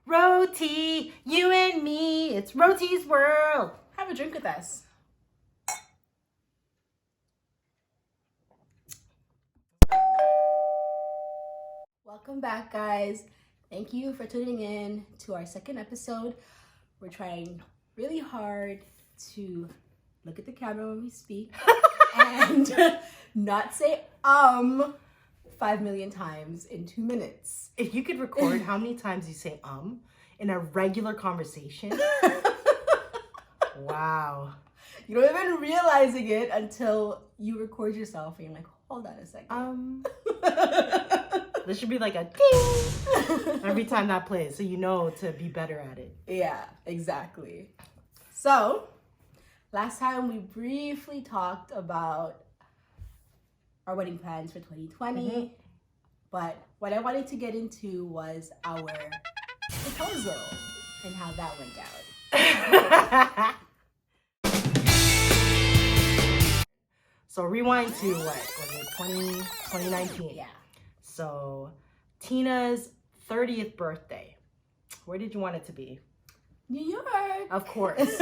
Roti, you and me, it's Roti's world. Have a drink with us. Welcome back, guys. Thank you for tuning in to our second episode. We're trying really hard to look at the camera when we speak and not say 5 million times in 2 minutes. If you could record how many times you say in a regular conversation. Wow. You don't even realizing it until you record yourself and you're like, hold on a second. There should be like a ding every time that plays, so you know to be better at it. Yeah, exactly. So, last time we briefly talked about our wedding plans for 2020, but what I wanted to get into was our proposal and how that went down. So rewind to what was it, 2019? Yeah. So Tina's 30th birthday. Where did you want it to be? New York. Of course.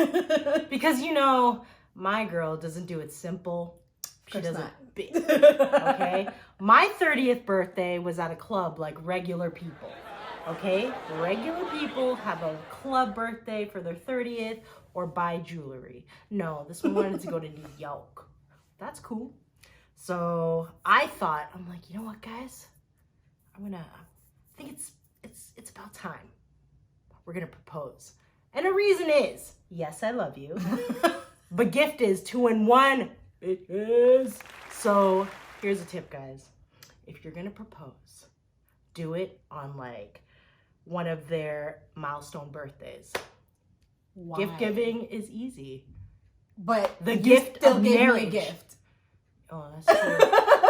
Because you know, my girl doesn't do it simple. She does it big. Okay? My 30th birthday was at a club like regular people. Okay? Regular people have a club birthday for their 30th or buy jewelry. No, this one wanted to go to New York. That's cool. So I thought, I'm like, you know what, guys? I think it's about time. We're gonna propose. And the reason is, yes, I love you. But gift is 2 in 1. It is. So here's a tip, guys. If you're gonna propose, do it on like one of their milestone birthdays. Why? Gift giving is easy. But The you gift still of gave me marriage. a gift. Oh, that's true.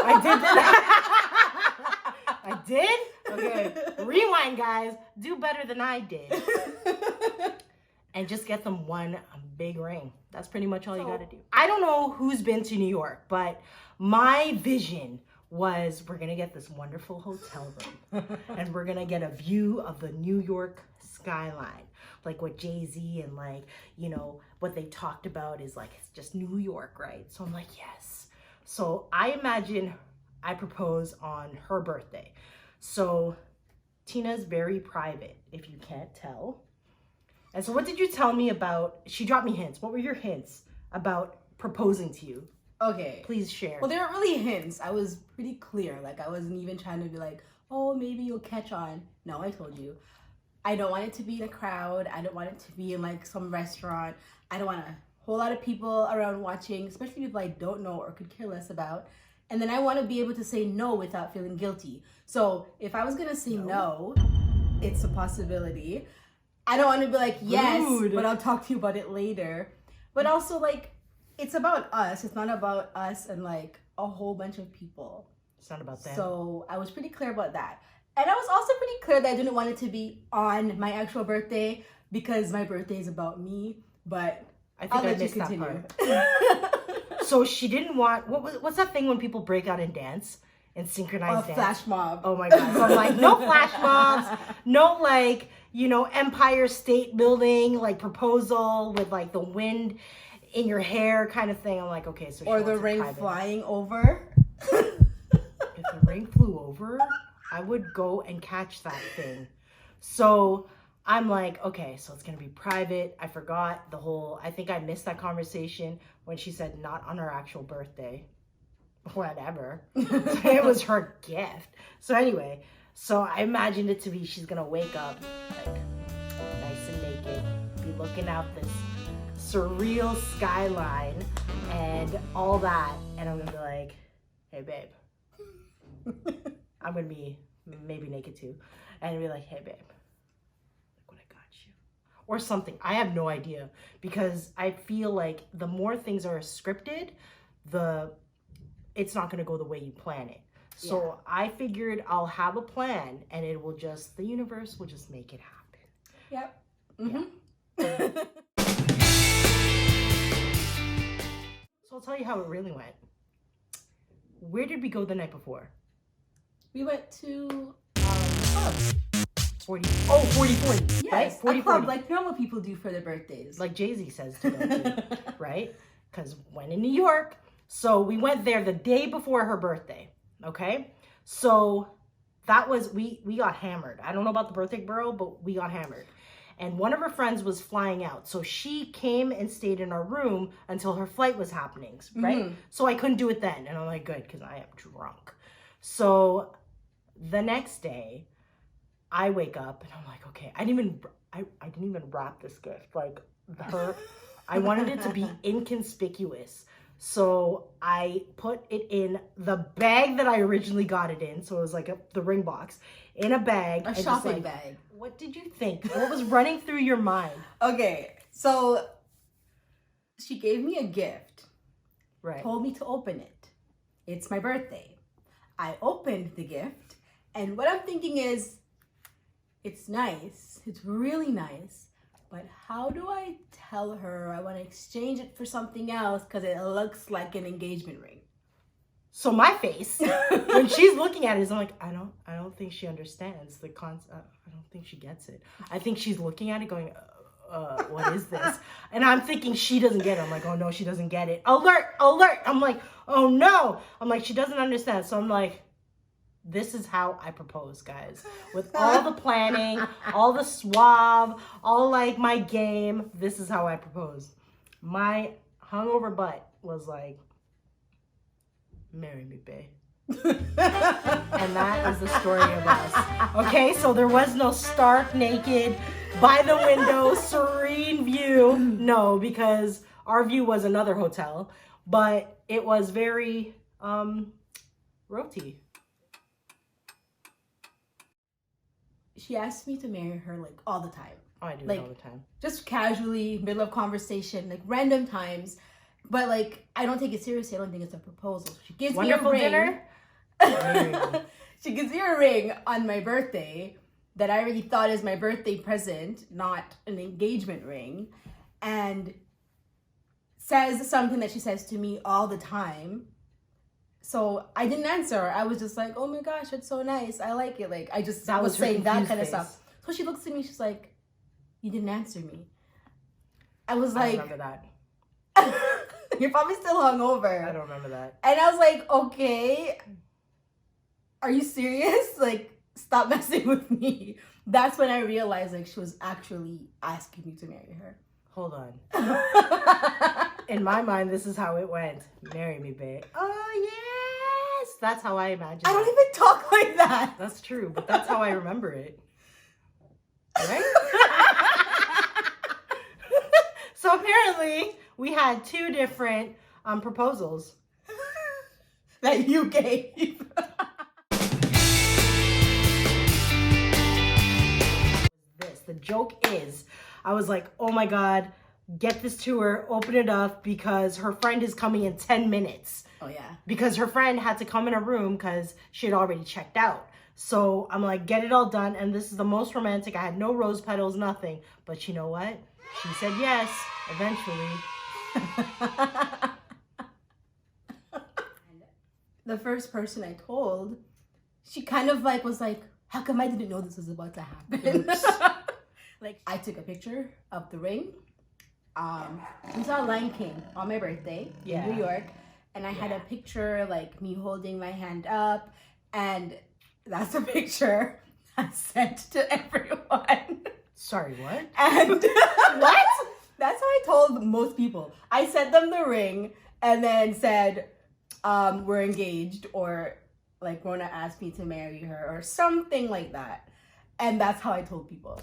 I did that. I did? Okay. Rewind, guys. Do better than I did. And just get them one big ring. That's pretty much all you got to do. I don't know who's been to New York, but my vision was we're going to get this wonderful hotel room. And we're going to get a view of the New York skyline. Like what Jay-Z and like, you know, what they talked about is like, it's just New York, right? So I'm like, yes. So I imagine I propose on her birthday. So Tina's very private, if you can't tell. And so what did you tell me about, she dropped me hints. What were your hints about proposing to you? Okay. Please share. Well, they weren't really hints. I was pretty clear. Like, I wasn't even trying to be like, oh, maybe you'll catch on. No, I told you. I don't want it to be in a crowd. I don't want it to be in like some restaurant. I don't want a whole lot of people around watching, especially people I don't know or could care less about. And then I want to be able to say no without feeling guilty. So if I was going to say no, it's a possibility. I don't want to be like, yes, Rude. but I'll talk to you about it later. But also like, it's about us. It's not about us and like a whole bunch of people. It's not about that. So I was pretty clear about that. And I was also pretty clear that I didn't want it to be on my actual birthday because my birthday is about me. But I think I'll I let you missed that continue. part. So she didn't want, what's that thing when people break out and dance? And synchronized dance? Flash mob. Oh my God. So I'm like, no flash mobs, no like, you know, Empire State Building, like proposal with like the wind in your hair kind of thing. I'm like, okay, so she Or the wants it ring private. flying over. If the ring flew over, I would go and catch that thing. So I'm like, okay, so it's going to be private. I forgot the whole, I think I missed that conversation when she said not on her actual birthday. Whatever. It was her gift. So anyway, so I imagined it to be she's going to wake up like nice and naked, be looking out this surreal skyline and all that. And I'm going to be like, hey, babe. I'm going to be maybe naked too. And be like, hey, babe. Or something. I have no idea because I feel like the more things are scripted, it's not going to go the way you plan it. So I figured I'll have a plan and it will just, the universe will just make it happen. Yep. Yeah. So I'll tell you how it really went. Where did we go the night before? We went to a club. 40. Oh, 40. Yes, right? 40, a club 40. like normal people do for their birthdays. Like Jay-Z says to go to, right? Because when in New York, so we went there the day before her birthday, okay? So that was, we got hammered. I don't know about the birthday girl, but we got hammered. And one of her friends was flying out. So she came and stayed in our room until her flight was happening, right? Mhm. So I couldn't do it then. And I'm like, good, because I am drunk. So the next day, I wake up and I'm like, okay, I didn't even wrap this gift. Like I wanted it to be inconspicuous. So I put it in the bag that I originally got it in. So it was like the ring box in a bag. A shopping bag. What did you think? What was running through your mind? Okay, so she gave me a gift. Right. Told me to open it. It's my birthday. I opened the gift, and what I'm thinking is, it's nice. It's really nice. But how do I tell her I want to exchange it for something else because it looks like an engagement ring? So my face when she's looking at it is, I'm like, I don't think she understands the concept. I don't think she gets it. I think she's looking at it going, what is this? And I'm thinking she doesn't get it. I'm like, oh no, she doesn't get it. Alert. I'm like, oh no. I'm like, she doesn't understand. So I'm like, this is how I propose, guys. With all the planning, all the suave, all like my game, this is how I propose. My hungover butt was like, marry me, babe. And that is the story of us. Okay, so there was no stark naked, by the window, serene view. No, because our view was another hotel. But it was very roti. She asked me to marry her like all the time. Oh, I do like, it all the time. Just casually, middle of conversation, like random times. But like, I don't take it seriously. I don't think it's a proposal. She gives Wonderful me a ring. Dinner. She gives me a ring on my birthday that I already thought is my birthday present, not an engagement ring, and says something that she says to me all the time. So I didn't answer. I was just like, oh my gosh, it's so nice. I like it. Like, I just That was was her saying that kind of confused stuff. So she looks at me, she's like, you didn't answer me. I was I like, don't remember that. you're probably still hungover. I don't remember that. And I was like, okay, are you serious? Like, stop messing with me. That's when I realized like she was actually asking me to marry her. Hold on. In my mind, this is how it went. Marry me, babe. Oh, yes. That's how I imagine I don't it. even talk like that. That's true, but that's how I remember it. Right? So apparently, we had two different proposals. That you gave. The joke is, I was like, oh my God, get this to her, open it up because her friend is coming in 10 minutes. Oh, yeah. Because her friend had to come in a room because she had already checked out. So I'm like, get it all done. And this is the most romantic. I had no rose petals, nothing. But you know what? She said yes, eventually. The first person I told, she kind of like was like, how come I didn't know this was about to happen? Like, I took a picture of the ring. We saw Lion King on my birthday in New York. And I had a picture, like, me holding my hand up. And that's a picture I sent to everyone. Sorry, what? And what? That's how I told most people. I sent them the ring and then said, we're engaged, or like Rona asked me to marry her or something like that. And that's how I told people.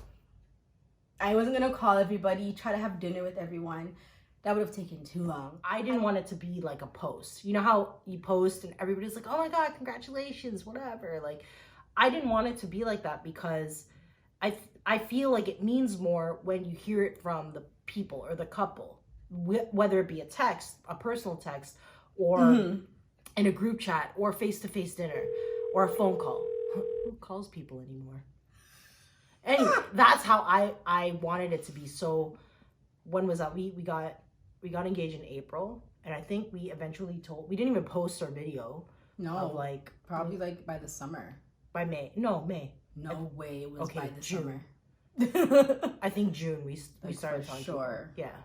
I wasn't gonna call everybody, try to have dinner with everyone. That would have taken too long. I didn't want it to be like a post. You know how you post and everybody's like, oh my God, congratulations, whatever. Like, I didn't want it to be like that because I feel like it means more when you hear it from the people or the couple, whether it be a text, a personal text, or in a group chat, or face-to-face dinner, or a phone call. Who calls people anymore? Anyway, that's how I wanted it to be. So when was that? We got engaged in April, and I think we eventually we didn't even post our video. No, of like probably like by the summer. By May. No, May. No way it was Okay, by the June. summer. I think June we Like, started for talking. sure. Yeah.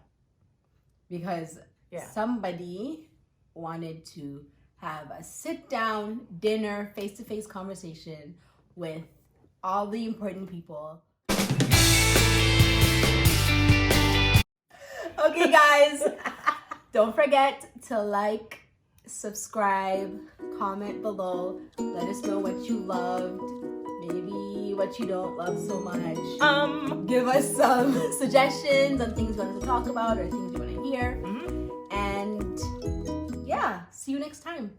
Because Yeah. somebody wanted to have a sit-down dinner, face-to-face conversation with all the important people. Okay, guys, don't forget to like, subscribe, comment below. Let us know what you loved, maybe what you don't love so much. Give us some suggestions on things you want us to talk about or things you want to hear. Mhm. And yeah, see you next time.